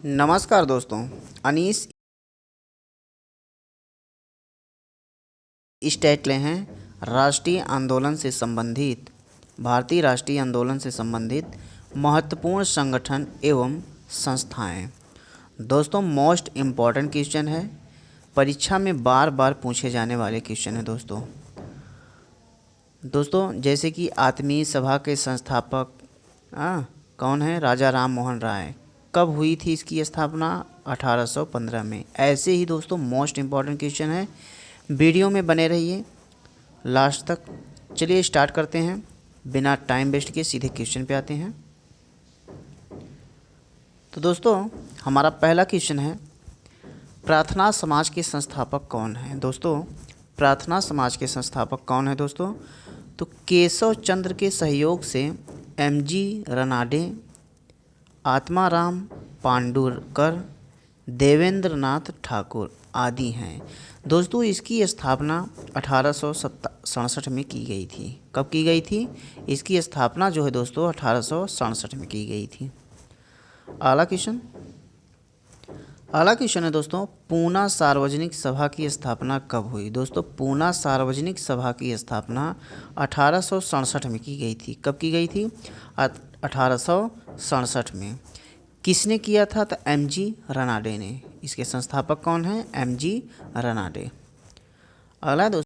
नमस्कार दोस्तों। अनीस स्टेटले हैं राष्ट्रीय आंदोलन से संबंधित भारतीय राष्ट्रीय आंदोलन से संबंधित महत्वपूर्ण संगठन एवं संस्थाएं। दोस्तों मोस्ट इम्पॉर्टेंट क्वेश्चन है, परीक्षा में बार बार पूछे जाने वाले क्वेश्चन है दोस्तों जैसे कि आत्मीय सभा के संस्थापक कौन है? राजा राम मोहन राय। कब हुई थी इसकी स्थापना? 1815 में। ऐसे ही दोस्तों मोस्ट इम्पॉर्टेंट क्वेश्चन है, वीडियो में बने रहिए लास्ट तक। चलिए स्टार्ट करते हैं, बिना टाइम वेस्ट किए सीधे क्वेश्चन पे आते हैं। तो दोस्तों हमारा पहला क्वेश्चन है, प्रार्थना समाज के संस्थापक कौन हैं? दोस्तों प्रार्थना समाज के संस्थापक कौन है दोस्तों? तो केशव चंद्र के सहयोग से एम.जी. रनाडे, आत्माराम पांडुरकर, देवेंद्रनाथ ठाकुर आदि हैं। दोस्तों इसकी स्थापना 1867 में की गई थी। कब की गई थी? इसकी स्थापना जो है दोस्तों 1867 में की गई थी। अगला क्वेश्चन है दोस्तों, पूना सार्वजनिक सभा की स्थापना कब हुई? दोस्तों पूना सार्वजनिक सभा की स्थापना 1867 में की गई थी। कब की गई थी? 1867 में। किसने किया था? तो एम.जी. रनाडे ने। इसके संस्थापक कौन हैं? एम.जी. रनाडे। अगला दोस्तों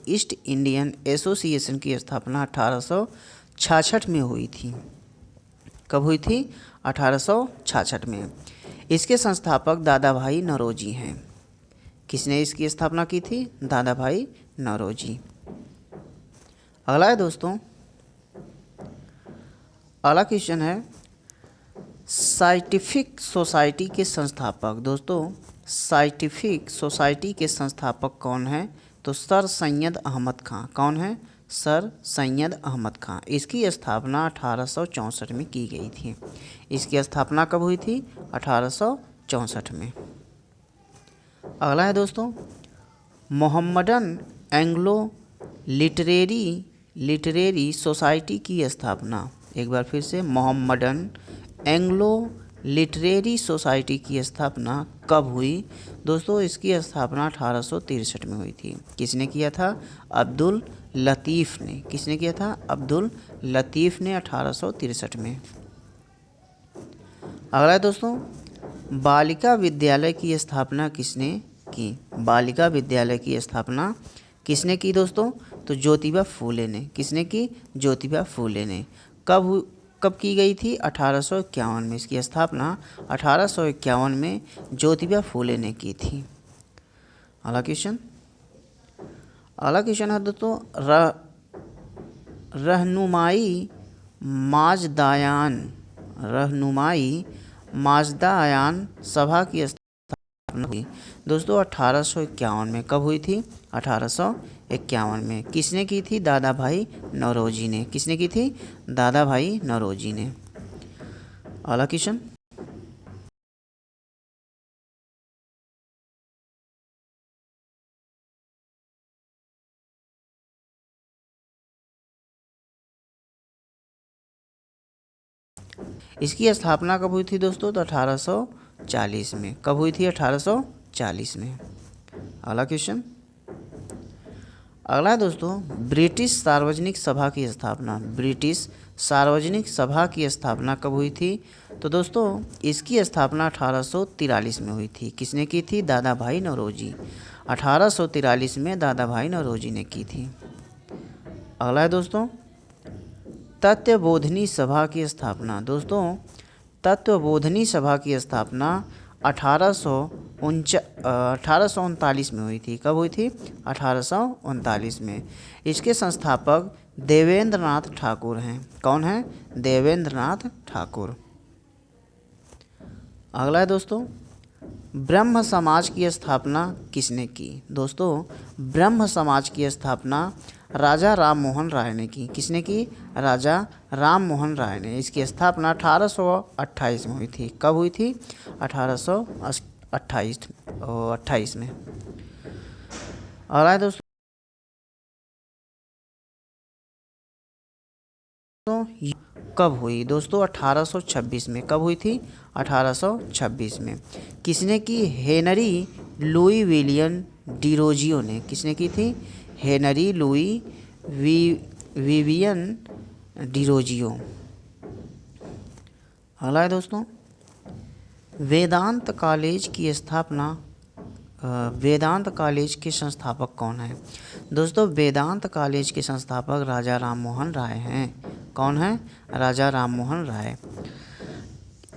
ईस्ट इंडियन एसोसिएशन की स्थापना 1866 में हुई थी। कब हुई थी? 1866 में। इसके संस्थापक दादा भाई नौरोजी हैं। किसने इसकी स्थापना की थी? दादा भाई नौरोजी। अगला है दोस्तों, अगला क्वेश्चन है, साइंटिफिक सोसाइटी के संस्थापक। दोस्तों साइंटिफिक सोसाइटी के संस्थापक कौन हैं? तो सर सैयद अहमद खां। कौन है? सर सैयद अहमद खां। इसकी स्थापना 1864 में की गई थी। इसकी स्थापना कब हुई थी? 1864 में। अगला है दोस्तों, मोहम्मडन एंग्लो लिटरेरी सोसाइटी की स्थापना। एक बार फिर से, मोहम्मडन एंग्लो लिटरेरी सोसाइटी की स्थापना कब हुई? दोस्तों इसकी स्थापना 1863 में हुई थी। किसने किया था? अब्दुल लतीफ़ ने। किसने किया था? अब्दुल लतीफ़ ने 1863 में। अगला है दोस्तों, बालिका विद्यालय की स्थापना किसने की? बालिका विद्यालय की स्थापना किसने की दोस्तों? तो ज्योतिबा फूले ने। किसने की? ज्योतिबा फूले ने। कब की गई थी? 1851 में। इसकी स्थापना 1851 में ज्योतिबा फूले ने की थी। अगला क्वेश्चन है दोस्तों, रहनुमाई माजदायान सभा की स्थापना हुई दोस्तों 1851 में। कब हुई थी? 1851 में। किसने की थी? दादा भाई नौरोजी ने। किसने की थी? दादा भाई नौरोजी ने। अगला क्वेश्चन, इसकी स्थापना कब हुई थी दोस्तों? तो 1840 में। कब हुई थी? 1840 में। अगला क्वेश्चन, अगला है दोस्तों, ब्रिटिश सार्वजनिक सभा की स्थापना। ब्रिटिश सार्वजनिक सभा की स्थापना कब हुई थी? तो दोस्तों इसकी स्थापना 1843 में हुई थी। किसने की थी? दादा भाई नौरोजी। 1843 में दादा भाई नौरोजी ने की थी। अगला है दोस्तों, तत्वबोधिनी सभा की स्थापना। दोस्तों तत्वबोधिनी सभा की स्थापना 1839 में हुई थी। कब हुई थी? 1839 में। इसके संस्थापक देवेंद्रनाथ ठाकुर हैं। कौन है? देवेंद्रनाथ ठाकुर। अगला है दोस्तों, ब्रह्म समाज की स्थापना किसने की? दोस्तों ब्रह्म समाज की स्थापना राजा राम मोहन राय ने की। किसने की? राजा राम मोहन राय ने। इसकी स्थापना 1828 में हुई थी। कब हुई थी? 1828 में। और है दोस्तों, कब हुई दोस्तों? 1826 में। कब हुई थी? 1826 में। किसने की? हेनरी लुई विलियम डिरोजियो ने। किसने की थी? Henry Louis Vivian Derozio. अगला है दोस्तों, वेदांत कॉलेज की स्थापना, वेदांत कॉलेज के संस्थापक कौन है? दोस्तों वेदांत कॉलेज के संस्थापक राजा राम मोहन राय हैं। कौन है? राजा राम मोहन राय।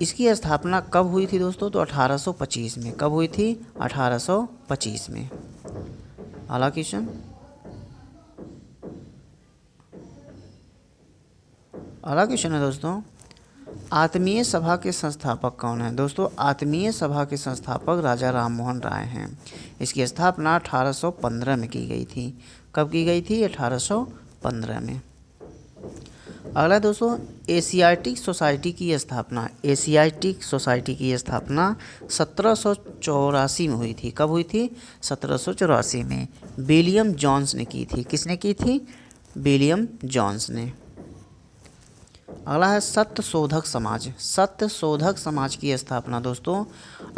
इसकी स्थापना कब हुई थी दोस्तों? तो 1825 में। कब हुई थी? 1825 में। अगला क्वेश्चन, अगला क्वेश्चन है दोस्तों, आत्मीय सभा के संस्थापक कौन हैं? दोस्तों आत्मीय सभा के संस्थापक राजा राम मोहन राय हैं। इसकी स्थापना 1815 में की गई थी। कब की गई थी? 1815 में। अगला दोस्तों, एशियाटिक सोसाइटी की स्थापना, एशियाटिक सोसाइटी की स्थापना 1784 में हुई थी। कब हुई थी? 1784 में। विलियम जोन्स ने की थी। किसने की थी? विलियम जोन्स ने। अगला है सत्य शोधक समाज। सत्य शोधक समाज की स्थापना दोस्तों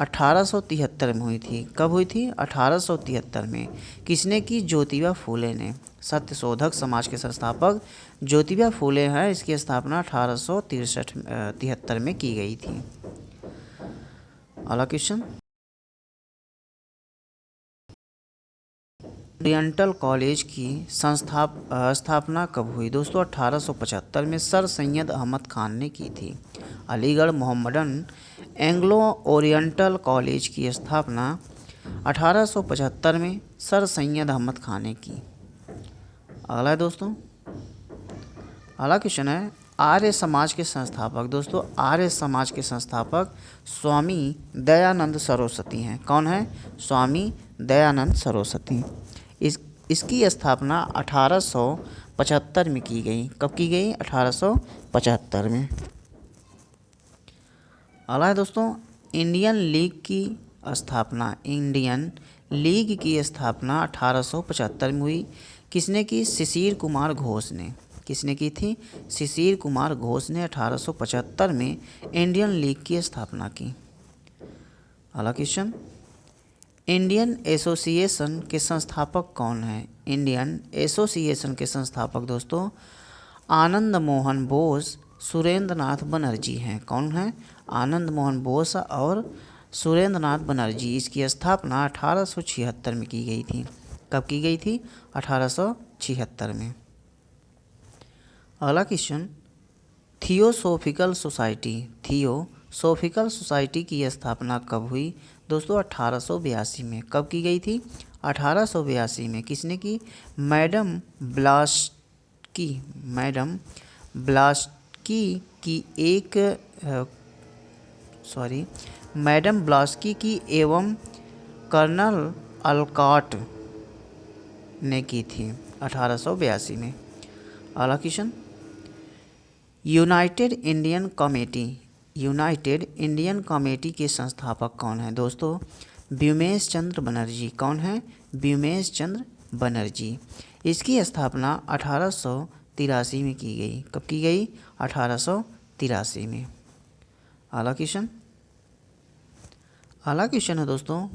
1873 में हुई थी। कब हुई थी? 1873 में। किसने की? ज्योतिबा फूले ने। सत्य शोधक समाज के संस्थापक ज्योतिबा फूले हैं। इसकी स्थापना 1873 में की गई थी। अगला क्वेश्चन, ओरिएंटल कॉलेज की स्थापना कब हुई? दोस्तों 1875 में सर सैयद अहमद खान ने की थी। Aligarh Mohammedan Anglo oriental college की स्थापना 1875 में सर सैयद अहमद खान ने की। अगला है दोस्तों, अगला क्वेश्चन है आर्य समाज के संस्थापक। दोस्तों आर्य समाज के संस्थापक स्वामी दयानंद सरस्वती हैं। कौन है? स्वामी दयानंद सरस्वती। इसकी स्थापना 1875 में की गई। कब की गई? 1875 में। अगला है दोस्तों, इंडियन लीग की स्थापना, इंडियन लीग की स्थापना 1875 में हुई। किसने की? शिशिर कुमार घोष ने। किसने की थी? शिशिर कुमार घोष ने 1875 में इंडियन लीग की स्थापना की। अगला क्वेश्चन, इंडियन एसोसिएशन के संस्थापक कौन हैं? इंडियन एसोसिएशन के संस्थापक दोस्तों आनंद मोहन बोस, सुरेंद्र नाथ बनर्जी हैं। कौन हैं? आनंद मोहन बोस और सुरेंद्र नाथ बनर्जी। इसकी स्थापना 1876 में की गई थी। कब की गई थी? 1876 में। अगला question, theosophical society, theosophical society की स्थापना कब हुई? दोस्तों 1882 में। कब की गई थी? 1882 में। किसने की? मैडम ब्लास्की, मैडम ब्लास्की की एक मैडम ब्लास्की की एवं कर्नल अल्कॉट ने की थी 1882 में। अगला question, United Indian committee, United Indian committee के संस्थापक कौन हैं? दोस्तों व्योमेश चंद्र बनर्जी। कौन है? व्योमेश चंद्र बनर्जी। इसकी स्थापना 1883 में की गई। कब की गई? 1883 में। अगला क्वेश्चन, अगला क्वेश्चन है दोस्तों,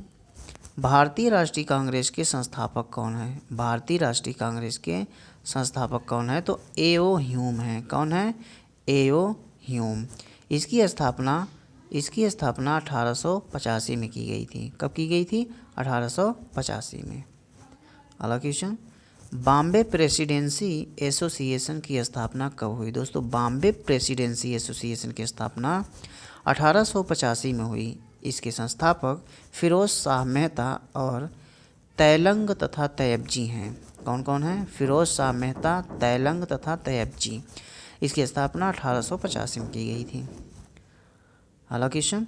भारतीय राष्ट्रीय कांग्रेस के संस्थापक कौन है? भारतीय राष्ट्रीय कांग्रेस के संस्थापक कौन है? तो ए.ओ. ह्यूम है। कौन है? ए.ओ. ह्यूम। इसकी स्थापना 1885 में की गई थी। कब की गई थी? 1885 में। अगला क्वेश्चन, बॉम्बे प्रेसिडेंसी एसोसिएशन की स्थापना कब हुई? दोस्तों बॉम्बे प्रेसिडेंसी एसोसिएशन की स्थापना 1885 में हुई। इसके संस्थापक फिरोज शाह मेहता और तैलंग तथा तैयबजी हैं। कौन कौन हैं? फिरोज शाह मेहता, तैलंग तथा तैयबजी। इसकी स्थापना 1885 में की गई थी। अगला क्वेश्चन,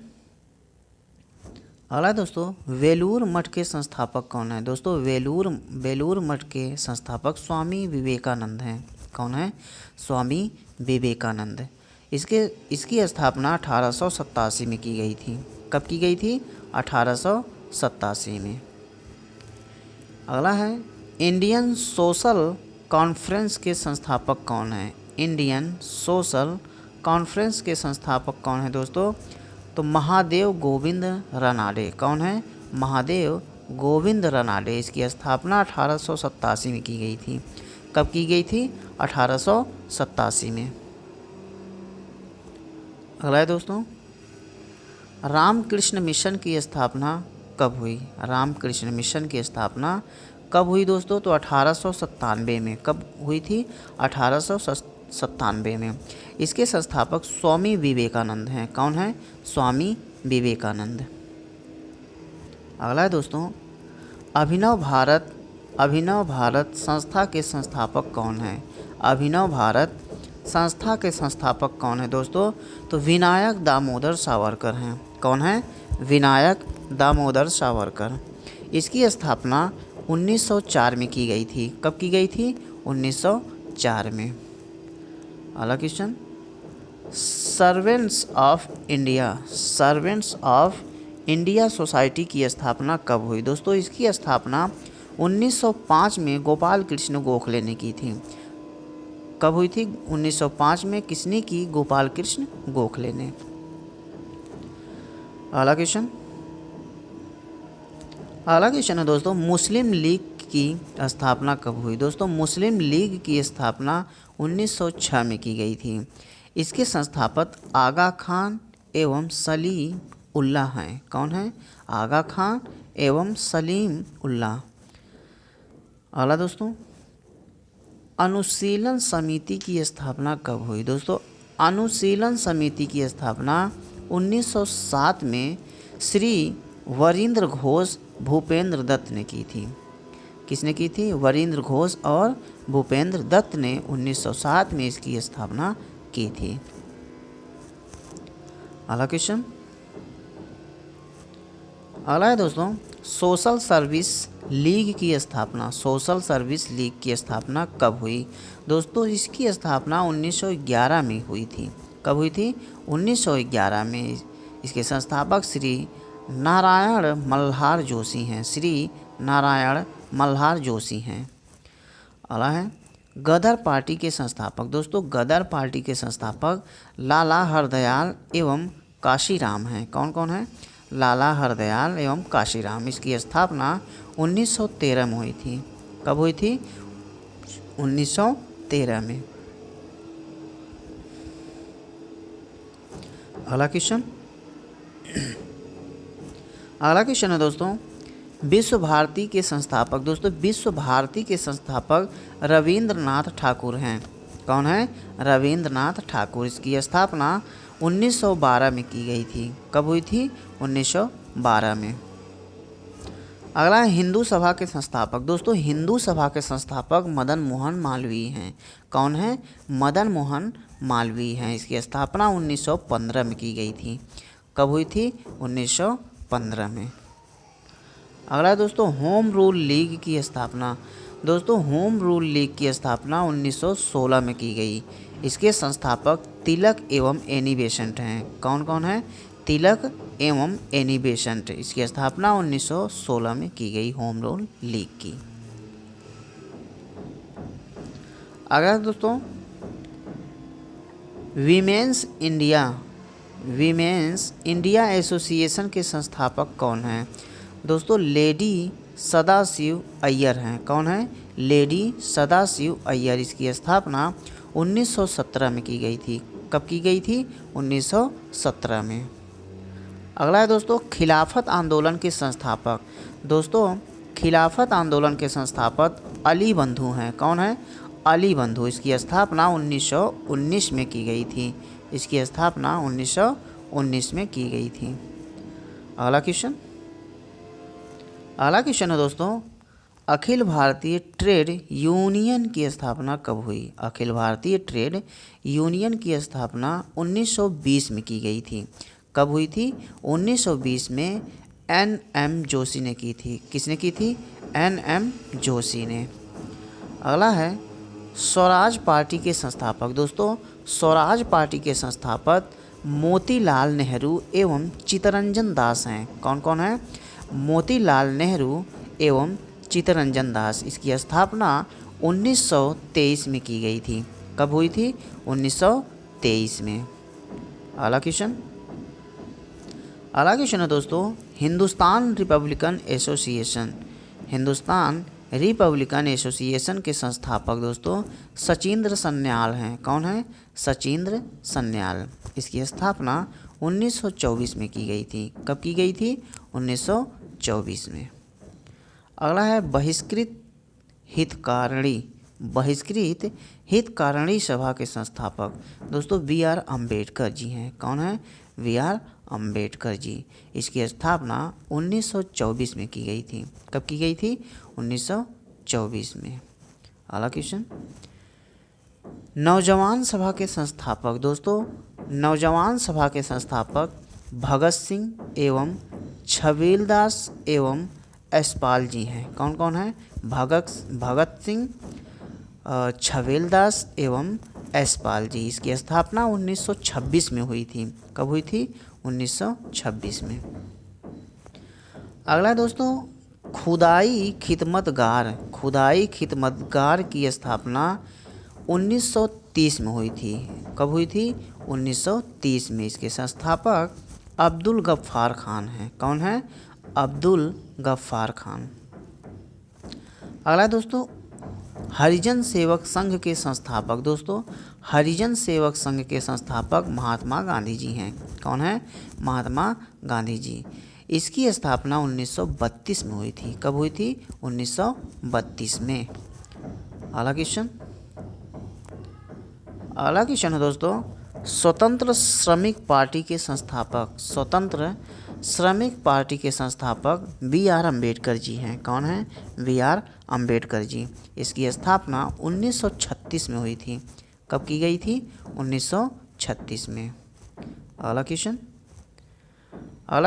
अगला दोस्तों, वेलूर मठ के संस्थापक कौन है? दोस्तों वेलूर मठ के संस्थापक स्वामी विवेकानंद हैं। कौन है? स्वामी विवेकानंद। इसकी स्थापना 1887 में की गई थी। कब की गई थी? 1887 में। अगला है इंडियन सोशल कॉन्फ्रेंस के संस्थापक कौन हैं? इंडियन सोशल कॉन्फ्रेंस के संस्थापक कौन है दोस्तों? तो महादेव गोविंद रनाडे। कौन है? महादेव गोविंद रनाडे। इसकी स्थापना 1887 में की गई थी। कब की गई थी? 1887 में। अगला है दोस्तों, रामकृष्ण मिशन की स्थापना कब हुई? रामकृष्ण मिशन की स्थापना कब हुई दोस्तों? तो 1897 में। कब हुई थी? 1897 में। इसके संस्थापक स्वामी विवेकानंद हैं। कौन है? स्वामी विवेकानंद। अगला है दोस्तों, अभिनव भारत संस्था के संस्थापक कौन है? अभिनव भारत संस्था के संस्थापक कौन है दोस्तों? तो विनायक दामोदर सावरकर हैं। कौन है? विनायक दामोदर सावरकर। इसकी स्थापना 1904 में की गई थी। कब की गई थी? 1904 में। अगला question, servants of India society की स्थापना कब हुई दोस्तों? इसकी स्थापना 1905 में गोपाल कृष्ण गोखले ने की थी। कब हुई थी? 1905 में। किसने की? गोपाल कृष्ण गोखले ने। अगला क्वेश्चन है दोस्तों, मुस्लिम लीग की स्थापना कब हुई दोस्तों? मुस्लिम लीग की स्थापना 1906 में की गई थी। इसके संस्थापक आगा खान एवं सलीम उल्लाह हैं। कौन है? आगा खान एवं सलीम उल्लाह। अगला दोस्तों, अनुशीलन समिति की स्थापना कब हुई दोस्तों? अनुशीलन समिति की स्थापना 1907 में श्री वरिंद्र घोष भूपेंद्र दत्त ने की थी। किसने की थी? वरिंद्र घोष और भूपेंद्र दत्त ने 1907 में इसकी स्थापना की थी। अगला क्वेश्चन, अगला है दोस्तों, सोशल सर्विस लीग की स्थापना कब हुई दोस्तों? इसकी स्थापना 1911 में हुई थी। कब हुई थी? 1911 में। इसके संस्थापक श्री नारायण मल्हार जोशी हैं। श्री नारायण मल्हार जोशी हैं। अगला है, गदर पार्टी के संस्थापक दोस्तों, गदर पार्टी के संस्थापक लाला हरदयाल एवं काशीराम हैं। कौन कौन है? लाला हरदयाल एवं काशीराम। इसकी स्थापना 1913 में हुई थी। कब हुई थी? 1913 में। अगला क्वेश्चन है दोस्तों, विश्व भारती के संस्थापक दोस्तों, विश्व भारती के संस्थापक रविंद्रनाथ ठाकुर हैं। कौन है? रविंद्रनाथ ठाकुर। इसकी स्थापना 1912 में की गई थी। कब हुई थी? 1912 में। अगला है, हिंदू सभा के संस्थापक दोस्तों, हिंदू सभा के संस्थापक मदन मोहन मालवीय हैं। कौन है? मदन मोहन मालवीय हैं। इसकी स्थापना 1915 में की गई थी। कब हुई थी? 1915 में। अगला है दोस्तों, होम रूल लीग की स्थापना दोस्तों, होम रूल लीग की स्थापना 1916 में की गई। इसके संस्थापक तिलक एवं एनी बेसेंट हैं। कौन कौन है? तिलक एवं एनी बेसेंट। इसकी स्थापना 1916 में की गई होम रूल लीग की। अगला दोस्तों, वीमेंस इंडिया एसोसिएशन के संस्थापक कौन हैं दोस्तों? लेडी सदाशिव अय्यर हैं। कौन है? लेडी सदाशिव अय्यर। इसकी स्थापना 1917 में की गई थी। कब की गई थी? 1917 में। अगला है दोस्तों, खिलाफत आंदोलन के संस्थापक दोस्तों, खिलाफत आंदोलन के संस्थापक अली बंधु हैं। कौन है? अली बंधु। इसकी स्थापना 1919 में की गई थी। इसकी स्थापना 1919 में की गई थी। अगला क्वेश्चन है दोस्तों, अखिल भारतीय ट्रेड यूनियन की स्थापना कब हुई? अखिल भारतीय ट्रेड यूनियन की स्थापना 1920 में की गई थी। कब हुई थी? 1920 में NM जोशी ने की थी। किसने की थी? NM जोशी ने। अगला है, स्वराज पार्टी के संस्थापक दोस्तों, स्वराज पार्टी के संस्थापक मोतीलाल नेहरू एवं चित्तरंजन दास हैं। कौन कौन है? मोतीलाल नेहरू एवं चित्तरंजन दास। इसकी स्थापना 1923 में की गई थी। कब हुई थी? 1923 में। अगला क्वेश्चन है दोस्तों, हिंदुस्तान रिपब्लिकन एसोसिएशन के संस्थापक दोस्तों सचिंद्र सन्याल हैं। कौन है? सचिंद्र सन्याल। इसकी स्थापना 1924 में की गई थी। कब की गई थी? 1924 में। अगला है बहिष्कृत हितकारिणी सभा के संस्थापक दोस्तों बी आर अम्बेडकर जी हैं। कौन है? B are Ambedkar ji. इसकी स्थापना 1924 में की गई थी। कब की गई थी? 1924 में। अगला क्वेश्चन, नौजवान सभा के संस्थापक दोस्तों नौजवान सभा के संस्थापक भगत सिंह एवं छबीलदास एवं यशपाल जी हैं। कौन कौन है? भगत सिंह, छबीलदास एवं यशपाल जी। इसकी स्थापना 1926 में हुई थी। कब हुई थी? 1926 में। अगला दोस्तों, खुदाई खिदमतगार की स्थापना 1930 में हुई थी। कब हुई थी? 1930 में। इसके संस्थापक अब्दुल गफ्फार खान हैं। कौन है? अब्दुल गफ्फार खान। अगला दोस्तों, हरिजन सेवक संघ के संस्थापक दोस्तों हरिजन सेवक संघ के संस्थापक महात्मा गांधी जी हैं। कौन है? महात्मा गांधी जी। इसकी स्थापना 1932 में हुई थी। कब हुई थी? 1932 में। अगला क्वेश्चन है दोस्तों, स्वतंत्र श्रमिक पार्टी के संस्थापक बी आर अम्बेडकर जी हैं। कौन है? B are Ambedkar ji. इसकी स्थापना 1936 में हुई थी। कब की गई थी? 1936 में। अगला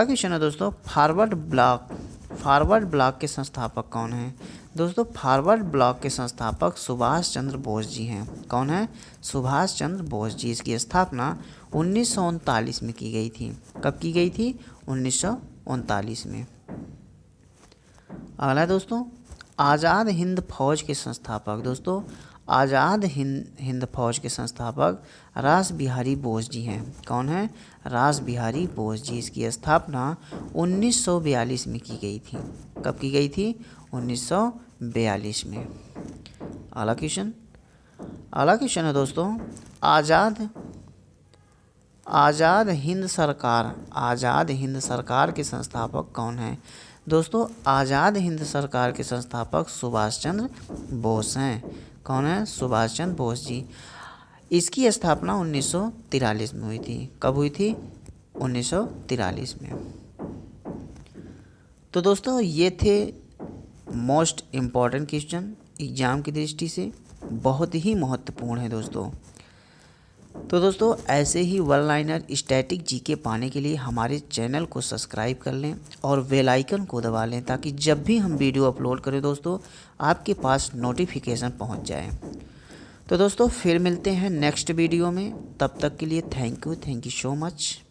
क्वेश्चन है दोस्तों, फॉरवर्ड ब्लॉक के संस्थापक कौन हैं? दोस्तों फॉरवर्ड ब्लॉक के संस्थापक सुभाष चंद्र बोस जी हैं। कौन है? सुभाष चंद्र बोस जी। इसकी स्थापना 1939 में की गई थी। कब की गई थी? 1939 में। अगला दोस्तों, आज़ाद हिंद फौज के संस्थापक दोस्तों आज़ाद हिंद फौज के संस्थापक रास बिहारी बोस जी हैं। कौन है? रास बिहारी बोस जी। इसकी स्थापना 1942 में की गई थी। कब की गई थी? 1942 में। अगला क्वेश्चन है दोस्तों, आज़ाद हिंद सरकार के संस्थापक कौन हैं? दोस्तों आज़ाद हिंद सरकार के संस्थापक सुभाष चंद्र बोस हैं। कौन है? सुभाष चंद्र बोस जी। इसकी स्थापना 1943 में हुई थी। कब हुई थी? 1943 में। तो दोस्तों ये थे मोस्ट इम्पॉर्टेंट क्वेश्चन, एग्ज़ाम की दृष्टि से बहुत ही महत्वपूर्ण है दोस्तों। तो दोस्तों ऐसे ही वन लाइनर स्टैटिक जीके पाने के लिए हमारे चैनल को सब्सक्राइब कर लें और बेल आइकन को दबा लें, ताकि जब भी हम वीडियो अपलोड करें दोस्तों आपके पास नोटिफिकेशन पहुंच जाए। तो दोस्तों फिर मिलते हैं नेक्स्ट वीडियो में। तब तक के लिए थैंक यू सो मच।